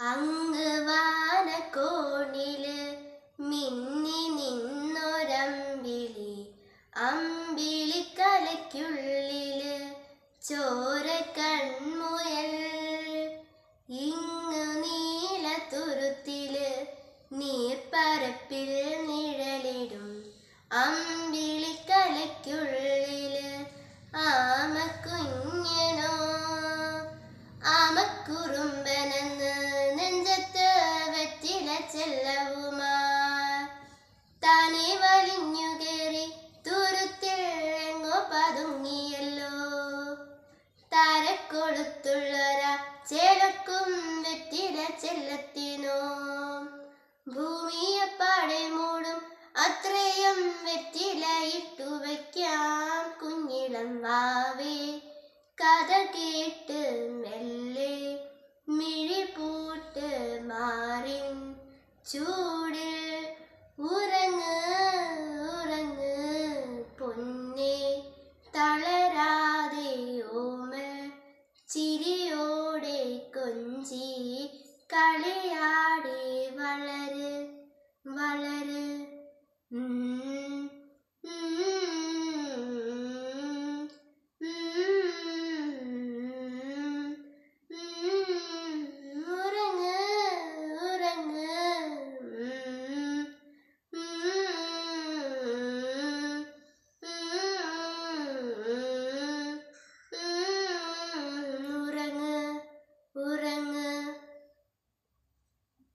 അങ്ങ് വാനക്കോണില് മിന്നി നിന്നൊരമ്പിളി, അമ്പിളിക്കലയ്ക്കുള്ളില് ചോര കൺമുയൽ. ഇങ്ങു നീലത്തുരുത്തില് നീർപ്പരപ്പിൽ നിഴലിടും അമ്പിളിക്കലയ്ക്കുള്ളില് ആമക്കുഞ്ഞനോ. ആമക്കുറുമ്പനെന്ന് നെഞ്ചത്ത് വെറ്റില ചെല്ലവുമാർ താനെ വലിഞ്ഞു കയറി തുരുത്തിൽ എങ്ങോ പതുങ്ങിയല്ലോ. താരക്കൊളുത്തുള്ളൊരാ ചേലക്കും വെറ്റില ചെല്ലത്തിനോ. ഭൂമിയെപ്പാടെ മൂടും അത്രയും വെറ്റില ഇട്ടു വയ്ക്കാം കുഞ്ഞിളം വാവേ. കഥ കേട്ട് മെല്ലെ മിഴിപൂട്ട് മാറിൻ ചൂടിൽ ഉറങ്ങ് ഉറങ്ങ് പൊന്നേ. തളരാതെ ഓമൽ ചിരിയോടെ കൊഞ്ചി കളിയ